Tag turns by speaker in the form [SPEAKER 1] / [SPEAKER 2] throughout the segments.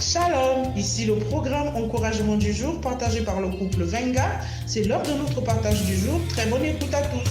[SPEAKER 1] Shalom, ici le programme Encouragement du jour partagé par le couple Venga. C'est l'heure de notre partage du jour. Très bonne écoute à tous.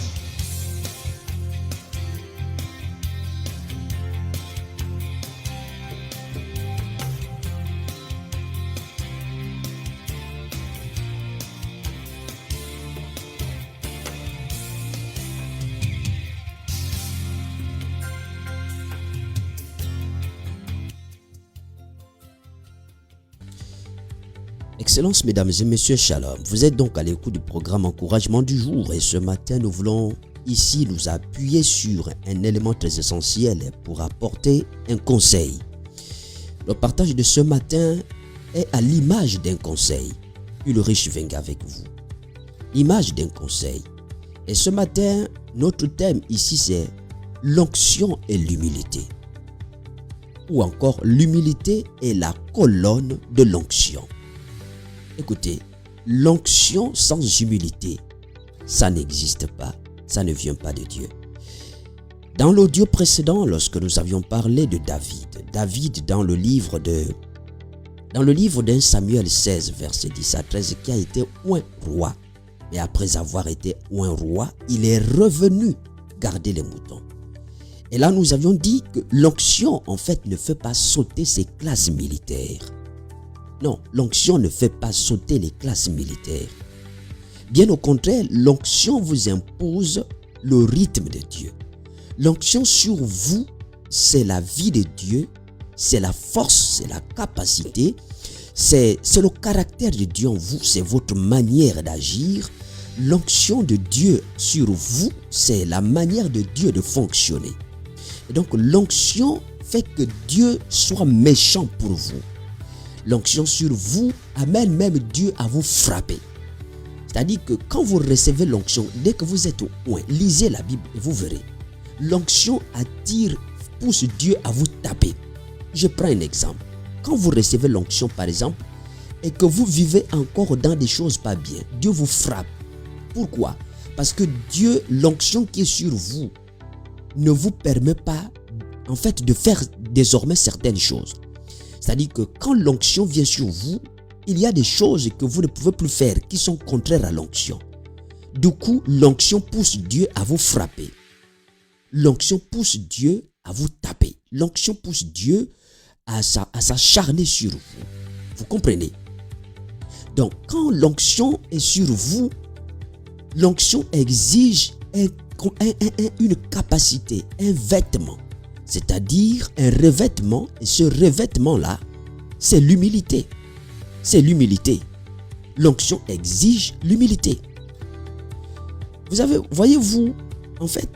[SPEAKER 2] Excellences, mesdames et messieurs, shalom. Vous êtes donc à l'écoute du programme Encouragement du jour et ce matin, nous voulons ici nous appuyer sur un élément très essentiel pour apporter un conseil. Le partage de ce matin est à l'image d'un conseil. Ulrich Venga avec vous. L'image d'un conseil. Et ce matin, notre thème ici c'est l'onction et l'humilité. Ou encore l'humilité est la colonne de l'onction. Écoutez, l'onction sans humilité, ça n'existe pas, ça ne vient pas de Dieu. Dans l'audio précédent, lorsque nous avions parlé de David dans le livre d'un Samuel 16, verset 10 à 13, qui a été oint roi. Mais après avoir été oint roi, il est revenu garder les moutons. Et là, nous avions dit que l'onction, en fait, ne fait pas sauter ses classes militaires. Non, l'onction ne fait pas sauter les classes militaires. Bien au contraire, l'onction vous impose le rythme de Dieu. L'onction sur vous, c'est la vie de Dieu, c'est la force, c'est la capacité, c'est le caractère de Dieu en vous, c'est votre manière d'agir. L'onction de Dieu sur vous, c'est la manière de Dieu de fonctionner. Et donc l'onction fait que Dieu soit méchant pour vous. L'onction sur vous amène même Dieu à vous frapper. C'est-à-dire que quand vous recevez l'onction, dès que vous êtes au point, lisez la Bible et vous verrez. L'onction pousse Dieu à vous taper. Je prends un exemple. Quand vous recevez l'onction par exemple, et que vous vivez encore dans des choses pas bien, Dieu vous frappe. Pourquoi? Parce que Dieu, l'onction qui est sur vous, ne vous permet pas en fait de faire désormais certaines choses. C'est-à-dire que quand l'onction vient sur vous, il y a des choses que vous ne pouvez plus faire qui sont contraires à l'onction. Du coup, l'onction pousse Dieu à vous frapper. L'onction pousse Dieu à vous taper. L'onction pousse Dieu à s'acharner sur vous. Vous comprenez? Donc, quand l'onction est sur vous, l'onction exige une capacité, un vêtement. C'est-à-dire un revêtement, et ce revêtement-là, c'est l'humilité. C'est l'humilité. L'onction exige l'humilité. Voyez-vous, en fait,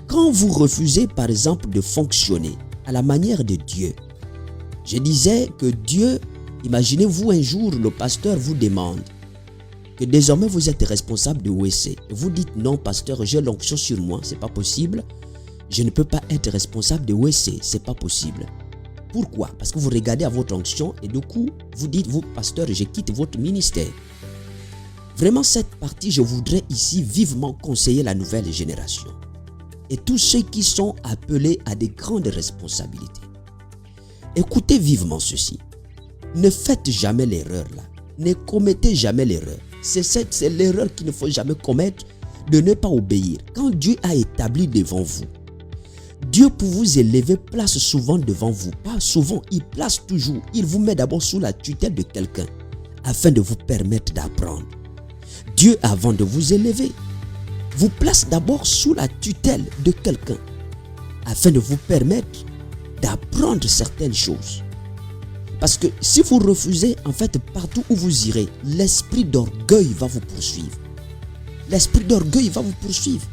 [SPEAKER 2] quand vous refusez par exemple de fonctionner à la manière de Dieu, je disais que Dieu, imaginez-vous un jour, le pasteur vous demande que désormais vous êtes responsable de WC. Vous dites non pasteur, j'ai l'onction sur moi, c'est pas possible. Je ne peux pas être responsable de WC, c'est pas possible. Pourquoi? Parce que vous regardez à votre onction et du coup, vous dites, vous pasteur, je quitte votre ministère. Vraiment, cette partie, je voudrais ici vivement conseiller la nouvelle génération. Et tous ceux qui sont appelés à des grandes responsabilités. Écoutez vivement ceci. Ne faites jamais l'erreur là. Ne commettez jamais l'erreur. C'est l'erreur qu'il ne faut jamais commettre de ne pas obéir. Quand Dieu a établi devant vous, Dieu pour vous élever place souvent devant vous. Pas souvent, il place toujours. Il vous met d'abord sous la tutelle de quelqu'un afin de vous permettre d'apprendre. Dieu, avant de vous élever, vous place d'abord sous la tutelle de quelqu'un afin de vous permettre d'apprendre certaines choses. Parce que si vous refusez, en fait, partout où vous irez, l'esprit d'orgueil va vous poursuivre. L'esprit d'orgueil va vous poursuivre.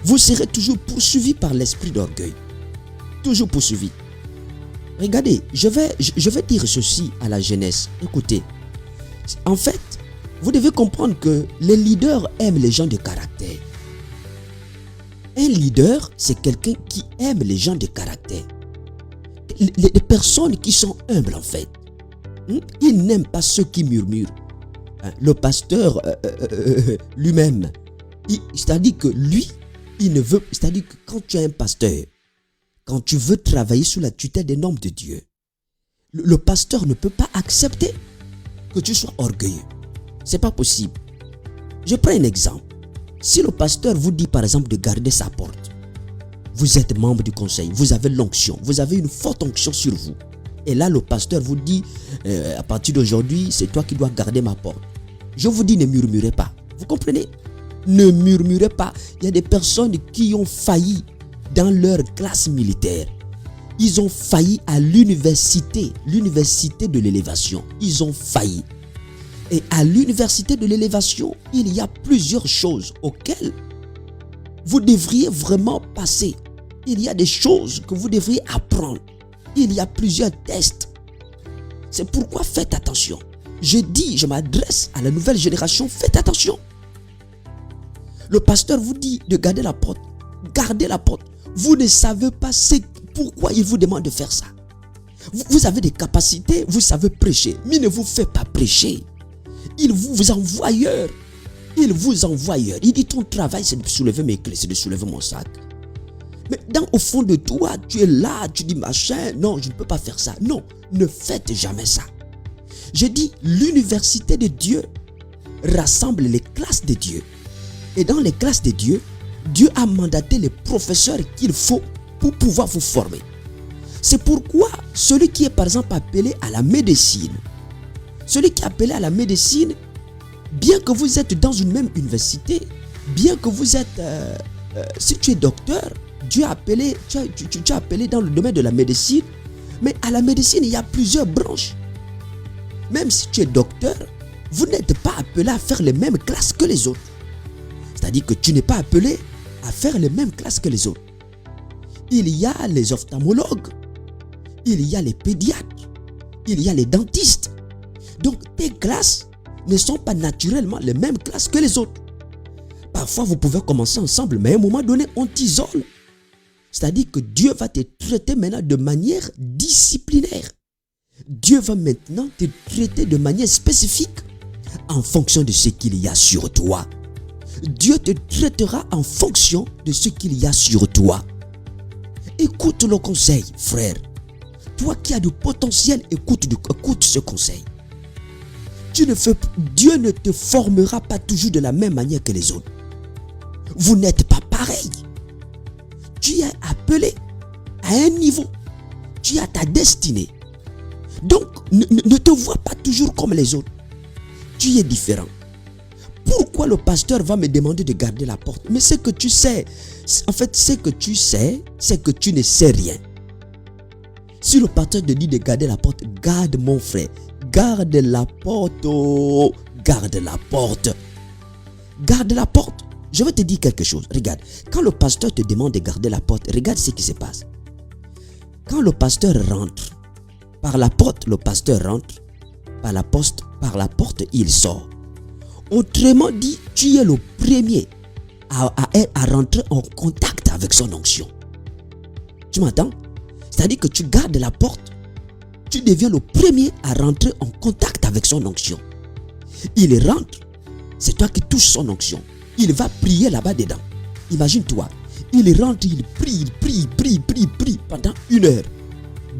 [SPEAKER 2] Vous serez toujours poursuivi par l'esprit d'orgueil. Toujours poursuivi. Regardez, je vais dire ceci à la jeunesse. Écoutez, en fait, vous devez comprendre que les leaders aiment les gens de caractère. Un leader, c'est quelqu'un qui aime les gens de caractère. Les personnes qui sont humbles en fait. Ils n'aiment pas ceux qui murmurent. Le pasteur lui-même, c'est-à-dire que lui, il ne veut, c'est-à-dire que quand tu es un pasteur, quand tu veux travailler sous la tutelle des normes de Dieu, le pasteur ne peut pas accepter que tu sois orgueilleux. C'est pas possible. Je prends un exemple. Si le pasteur vous dit par exemple de garder sa porte, vous êtes membre du conseil, vous avez l'onction, vous avez une forte onction sur vous. Et là, le pasteur vous dit, à partir d'aujourd'hui, c'est toi qui dois garder ma porte. Je vous dis, ne murmurez pas. Vous comprenez? Ne murmurez pas. Il y a des personnes qui ont failli dans leur classe militaire. Ils ont failli à l'université de l'élévation. Ils ont failli. Et à l'université de l'élévation, il y a plusieurs choses auxquelles vous devriez vraiment passer. Il y a des choses que vous devriez apprendre. Il y a plusieurs tests. C'est pourquoi faites attention. Je m'adresse à la nouvelle génération, faites attention. Le pasteur vous dit de garder la porte. Gardez la porte. Vous ne savez pas pourquoi il vous demande de faire ça. Vous avez des capacités, vous savez prêcher, mais il ne vous fait pas prêcher. Il vous envoie ailleurs. Il vous envoie ailleurs. Il dit ton travail c'est de soulever mes clés, c'est de soulever mon sac. Mais au fond de toi, tu es là, tu dis machin, non, je ne peux pas faire ça. Non, ne faites jamais ça. Je dis, l'université de Dieu rassemble les classes de Dieu. Et dans les classes de Dieu, Dieu a mandaté les professeurs qu'il faut pour pouvoir vous former. C'est pourquoi celui qui est par exemple appelé à la médecine, bien que vous êtes dans une même université, bien que vous êtes, si tu es docteur, Dieu a appelé, tu es appelé dans le domaine de la médecine, mais à la médecine, il y a plusieurs branches. Même si tu es docteur, vous n'êtes pas appelé à faire les mêmes classes que les autres. C'est-à-dire que tu n'es pas appelé à faire les mêmes classes que les autres. Il y a les ophtalmologues, il y a les pédiatres, il y a les dentistes. Donc tes classes ne sont pas naturellement les mêmes classes que les autres. Parfois vous pouvez commencer ensemble, mais à un moment donné on t'isole. C'est-à-dire que Dieu va te traiter maintenant de manière disciplinaire. Dieu va maintenant te traiter de manière spécifique en fonction de ce qu'il y a sur toi. Dieu te traitera en fonction de ce qu'il y a sur toi. Écoute le conseil, frère. Toi qui as du potentiel, écoute ce conseil. Dieu ne te formera pas toujours de la même manière que les autres. Vous n'êtes pas pareil. Tu es appelé à un niveau. Tu as ta destinée. Donc, ne te vois pas toujours comme les autres. Tu es différent. Pourquoi le pasteur va me demander de garder la porte? Mais ce que tu sais, en fait, ce que tu sais, c'est que tu ne sais rien. Si le pasteur te dit de garder la porte, garde mon frère. Garde la porte. Oh, garde la porte. Garde la porte. Je vais te dire quelque chose. Regarde, quand le pasteur te demande de garder la porte, regarde ce qui se passe. Quand le pasteur rentre, par la porte, le pasteur rentre. Par la porte, il sort. Autrement dit, tu es le premier à rentrer en contact avec son onction. Tu m'entends? C'est-à-dire que tu gardes la porte, tu deviens le premier à rentrer en contact avec son onction. Il rentre, c'est toi qui touches son onction. Il va prier là-bas dedans. Imagine-toi, il rentre, il prie pendant 1 heure,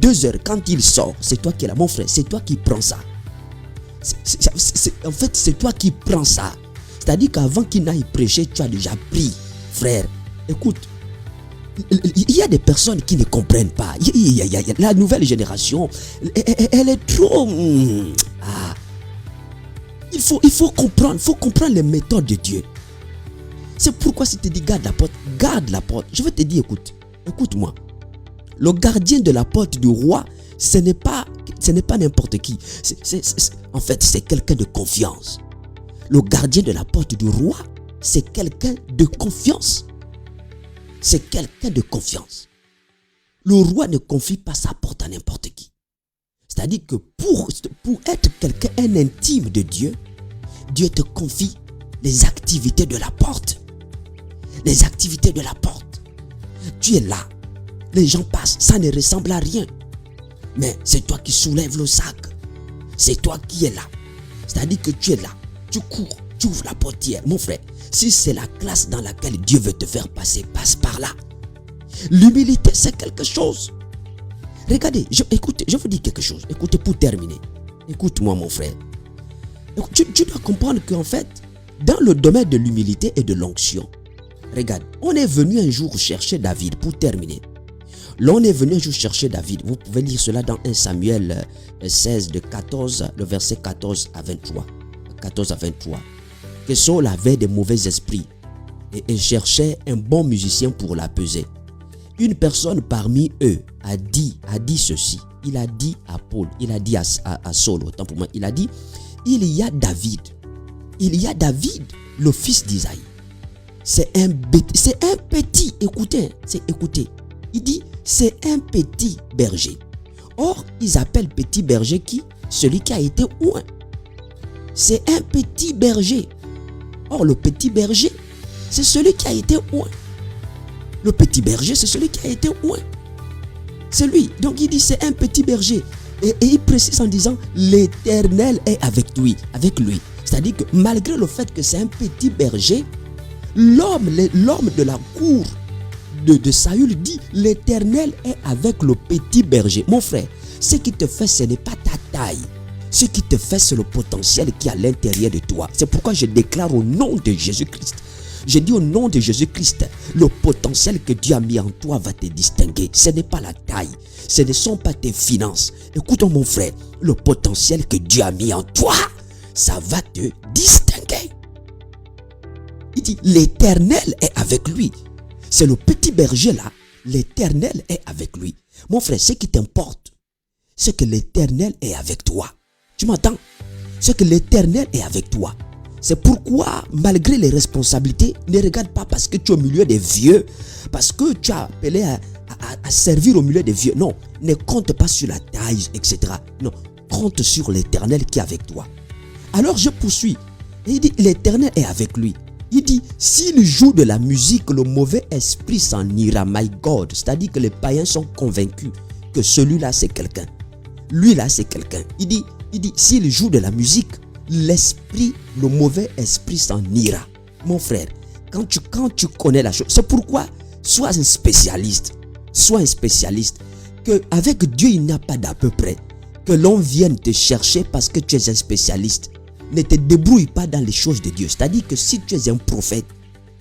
[SPEAKER 2] 2 heures. Quand il sort, c'est toi qui es là, mon frère, c'est toi qui prends ça. En fait, c'est toi qui prends ça. C'est-à-dire qu'avant qu'il n'aille prêcher, tu as déjà pris. Frère, écoute, il y a des personnes qui ne comprennent pas. La nouvelle génération, elle est trop... Il faut comprendre les méthodes de Dieu. C'est pourquoi si tu dis garde la porte. Je vais te dire, écoute-moi. Le gardien de la porte du roi, ce n'est pas n'importe qui. En fait, c'est quelqu'un de confiance. Le gardien de la porte du roi, c'est quelqu'un de confiance. C'est quelqu'un de confiance. Le roi ne confie pas sa porte à n'importe qui. C'est-à-dire que pour être quelqu'un, un intime de Dieu, Dieu te confie les activités de la porte. Les activités de la porte. Tu es là. Les gens passent, ça ne ressemble à rien. Mais c'est toi qui soulèves le sac. C'est toi qui es là. C'est-à-dire que tu es là. Tu cours, tu ouvres la portière. Mon frère, si c'est la classe dans laquelle Dieu veut te faire passer, passe par là. L'humilité, c'est quelque chose. Regardez, écoutez, je vous dis quelque chose. Écoutez, pour terminer. Écoute-moi, mon frère. Tu dois comprendre qu'en fait, dans le domaine de l'humilité et de l'onction, regarde, on est venu un jour chercher David, pour terminer. L'on est venu un jour chercher David. Vous pouvez lire cela dans 1 Samuel 16, le verset 14 à 23. 14 à 23. Que Saul avait des mauvais esprits et cherchait un bon musicien pour la peser. Une personne parmi eux a dit ceci. Il a dit à Paul, il a dit à Saul, autant pour moi, il a dit, il y a David, le fils d'Isaïe. C'est un petit, écoutez, il dit, c'est un petit berger. Or, ils appellent petit berger qui? Celui qui a été oint. C'est un petit berger. Or, le petit berger, c'est celui qui a été oint. Le petit berger, c'est celui qui a été oint. C'est lui. Donc, il dit, c'est un petit berger. Et il précise en disant, l'Éternel est avec lui. C'est-à-dire que malgré le fait que c'est un petit berger, l'homme de la cour de Saül dit, l'Éternel est avec le petit berger. Mon frère, ce qui te fait, ce n'est pas ta taille. Ce qui te fait, c'est le potentiel qui est à l'intérieur de toi. C'est pourquoi je déclare au nom de Jésus-Christ. Je dis au nom de Jésus-Christ, le potentiel que Dieu a mis en toi va te distinguer. Ce n'est pas la taille. Ce ne sont pas tes finances. Écoute mon frère, le potentiel que Dieu a mis en toi, ça va te distinguer. Il dit, l'Éternel est avec lui. C'est le petit berger là. L'Éternel est avec lui. Mon frère, ce qui t'importe, c'est que l'Éternel est avec toi. Tu m'entends? C'est que l'Éternel est avec toi. C'est pourquoi, malgré les responsabilités, ne regarde pas parce que tu es au milieu des vieux, parce que tu as appelé à servir au milieu des vieux. Non, ne compte pas sur la taille, etc. Non, compte sur l'Éternel qui est avec toi. Alors je poursuis. Et il dit, l'Éternel est avec lui. Il dit, s'il joue de la musique, le mauvais esprit s'en ira. My God. C'est-à-dire que les païens sont convaincus que celui-là c'est quelqu'un. Lui là c'est quelqu'un. Il dit, s'il joue de la musique, l'esprit, le mauvais esprit s'en ira. Mon frère, quand tu connais la chose, c'est pourquoi sois un spécialiste. Sois un spécialiste. Qu'avec Dieu, il n'y a pas d'à peu près. Que l'on vienne te chercher parce que tu es un spécialiste. Ne te débrouille pas dans les choses de Dieu. C'est-à-dire que si tu es un prophète,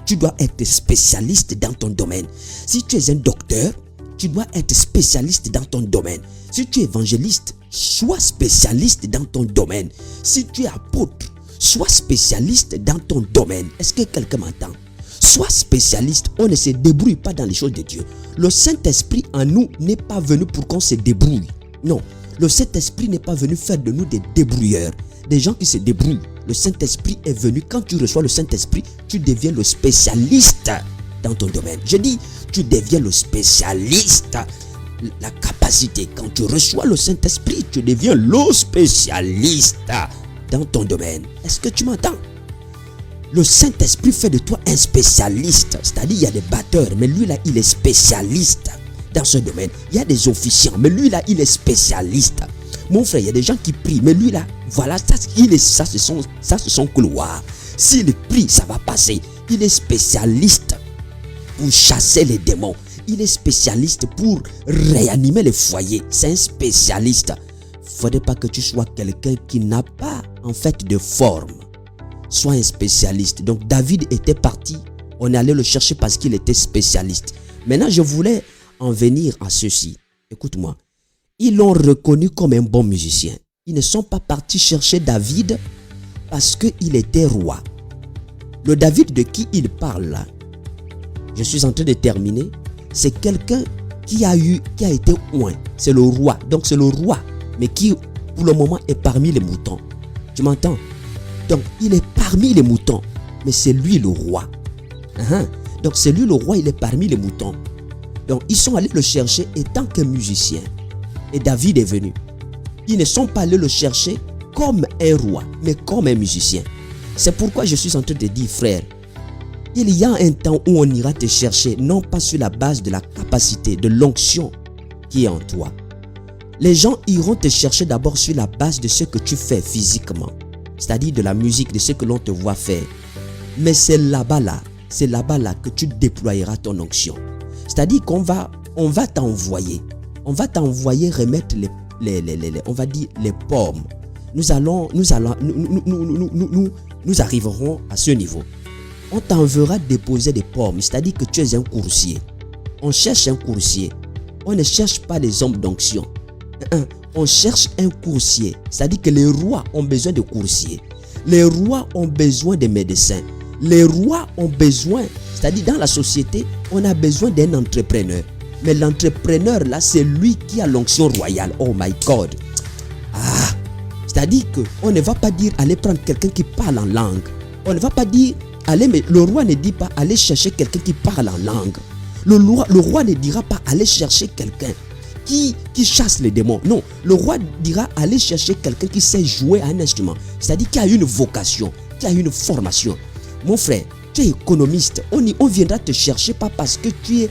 [SPEAKER 2] tu dois être spécialiste dans ton domaine. Si tu es un docteur, tu dois être spécialiste dans ton domaine. Si tu es évangéliste, sois spécialiste dans ton domaine. Si tu es apôtre, sois spécialiste dans ton domaine. Est-ce que quelqu'un m'entend? Sois spécialiste. On ne se débrouille pas dans les choses de Dieu. Le Saint-Esprit en nous n'est pas venu pour qu'on se débrouille. Non, le Saint-Esprit n'est pas venu faire de nous des débrouilleurs, des gens qui se débrouillent. Le Saint-Esprit est venu, quand tu reçois le Saint-Esprit, tu deviens le spécialiste dans ton domaine. Je dis, tu deviens le spécialiste. La capacité, quand tu reçois le Saint-Esprit, tu deviens le spécialiste dans ton domaine. Est-ce que tu m'entends? Le Saint-Esprit fait de toi un spécialiste. C'est-à-dire, il y a des batteurs, mais lui là, il est spécialiste dans ce domaine. Il y a des officiants, mais lui là, il est spécialiste. Mon frère, il y a des gens qui prient, mais lui là, voilà, ça c'est son couloir. S'il prie, ça va passer. Il est spécialiste pour chasser les démons. Il est spécialiste pour réanimer les foyers. C'est un spécialiste. Il ne faudrait pas que tu sois quelqu'un qui n'a pas en fait de forme. Sois un spécialiste. Donc David était parti. On est allé le chercher parce qu'il était spécialiste. Maintenant, je voulais en venir à ceci. Écoute-moi. Ils l'ont reconnu comme un bon musicien. Ils ne sont pas partis chercher David parce qu'il était roi. Le David de qui il parle là, je suis en train de terminer, c'est quelqu'un qui a été oint. C'est le roi. Donc c'est le roi, mais qui pour le moment est parmi les moutons. Tu m'entends? Donc il est parmi les moutons, mais c'est lui le roi. Donc c'est lui le roi, il est parmi les moutons. Donc ils sont allés le chercher étant qu'un musicien. Et David est venu. Ils ne sont pas allés le chercher comme un roi, mais comme un musicien. C'est pourquoi je suis en train de dire, frère, il y a un temps où on ira te chercher, non pas sur la base de la capacité, de l'onction qui est en toi. Les gens iront te chercher d'abord sur la base de ce que tu fais physiquement, c'est-à-dire de la musique, de ce que l'on te voit faire. Mais c'est là-bas que tu déployeras ton onction. C'est-à-dire on va t'envoyer on va t'envoyer remettre on va dire les pommes. Nous arriverons à ce niveau. On t'enverra déposer des pommes, c'est-à-dire que tu es un coursier. On cherche un coursier. On ne cherche pas les hommes d'onction. On cherche un coursier. C'est-à-dire que les rois ont besoin de coursiers. Les rois ont besoin de médecins. Les rois ont besoin, c'est-à-dire dans la société, on a besoin d'un entrepreneur. Mais l'entrepreneur là, c'est lui qui a l'onction royale. Oh my God. C'est-à-dire qu'on ne va pas dire allez prendre quelqu'un qui parle en langue. On ne va pas dire allez, mais le roi ne dit pas allez chercher quelqu'un qui parle en langue. Le roi ne dira pas allez chercher quelqu'un qui chasse les démons. Non, le roi dira allez chercher quelqu'un qui sait jouer un instrument. C'est-à-dire qui a une vocation, qui a une formation. Mon frère, tu es économiste. On viendra te chercher pas parce que tu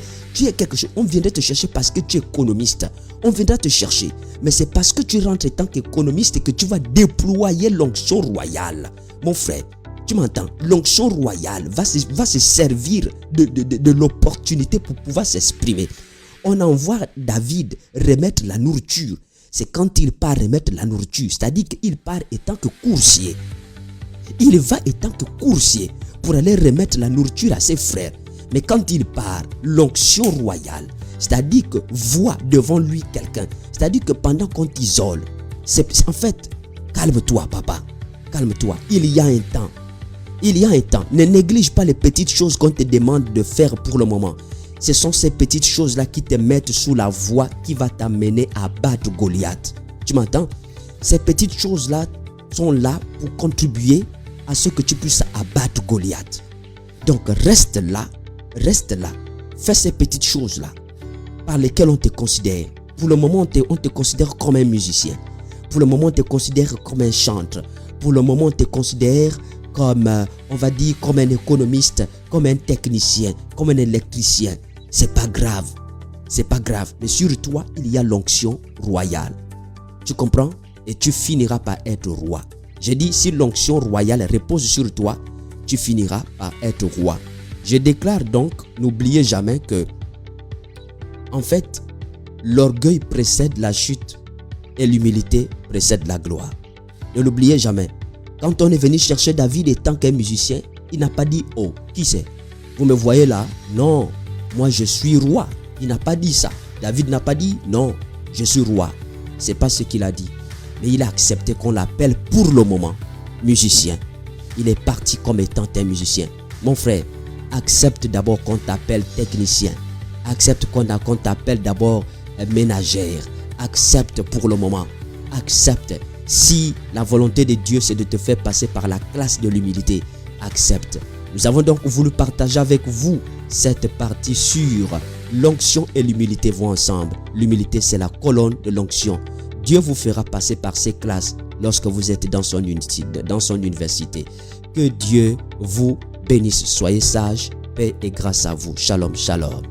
[SPEAKER 2] es quelque chose. On viendra te chercher parce que tu es économiste. On viendra te chercher. Mais c'est parce que tu rentres en tant qu'économiste que tu vas déployer l'onction royale. Mon frère, tu m'entends? L'onction royale va se servir de l'opportunité pour pouvoir s'exprimer. On envoie David remettre la nourriture. C'est quand il part remettre la nourriture. C'est-à-dire qu'il part étant que coursier. Il va étant que coursier pour aller remettre la nourriture à ses frères. Mais quand il part, l'onction royale, c'est-à-dire que voit devant lui quelqu'un. C'est-à-dire que pendant qu'on t'isole, en fait, calme-toi papa, calme-toi. Il y a un temps. Il y a un temps. Ne néglige pas les petites choses qu'on te demande de faire pour le moment. Ce sont ces petites choses-là qui te mettent sous la voie qui va t'amener à battre Goliath. Tu m'entends? Ces petites choses-là sont là pour contribuer à ce que tu puisses abattre Goliath. Donc reste là. Fais ces petites choses-là par lesquelles on te considère. Pour le moment, on te considère comme un musicien. Pour le moment, on te considère comme un chanteur. Pour le moment, on te considère comme, on va dire, comme un économiste, comme un technicien, comme un électricien. C'est pas grave. C'est pas grave. Mais sur toi, il y a l'onction royale. Tu comprends? Et tu finiras par être roi. Je dis, si l'onction royale repose sur toi, tu finiras par être roi. Je déclare donc, n'oubliez jamais que, en fait, l'orgueil précède la chute et l'humilité précède la gloire. Ne l'oubliez jamais. Quand on est venu chercher David étant qu'un musicien, il n'a pas dit « Oh, qui c'est? Vous me voyez là? Non, moi je suis roi. » Il n'a pas dit ça. David n'a pas dit « Non, je suis roi. » C'est pas ce qu'il a dit. Mais il a accepté qu'on l'appelle pour le moment musicien. Il est parti comme étant un musicien. Mon frère, accepte d'abord qu'on t'appelle technicien. Accepte qu'on t'appelle d'abord ménagère. Accepte pour le moment. Accepte. Si la volonté de Dieu c'est de te faire passer par la classe de l'humilité, accepte. Nous avons donc voulu partager avec vous cette partie sur l'onction et l'humilité vont ensemble. L'humilité c'est la colonne de l'onction. Dieu vous fera passer par ces classes lorsque vous êtes dans son université. Que Dieu vous bénisse. Soyez sages, paix et grâce à vous. Shalom, shalom.